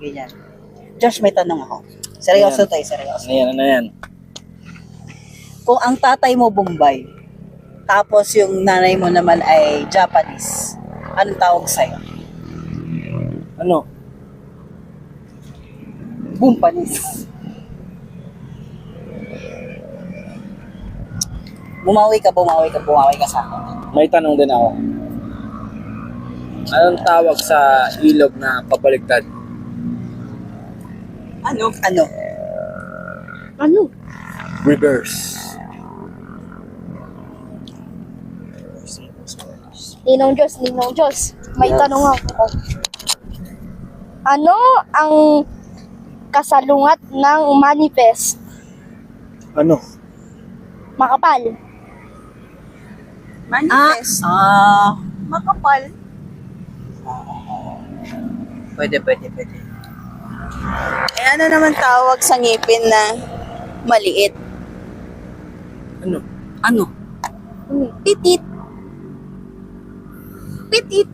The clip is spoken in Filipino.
Ganyan. Josh, may tanong ako. Seryoso tayo, seryoso. Ano yan? Kung ang tatay mo Bombay, tapos yung nanay mo naman ay Japanese, anong tawag sa'yo? Ano? Bumpanis. Bumawi ka sa akin. May tanong din ako. Anong tawag sa ilog na pabaliktad? Ano? Ano? Reverse. Ninong Diyos. May Yes. tanong ako. Ano ang kasalungat ng manifest? Ano? Makapal. Manifest. Makapal. Pwede. Eh, ano naman tawag sa ngipin na maliit? Ano? Pitit. Pitit.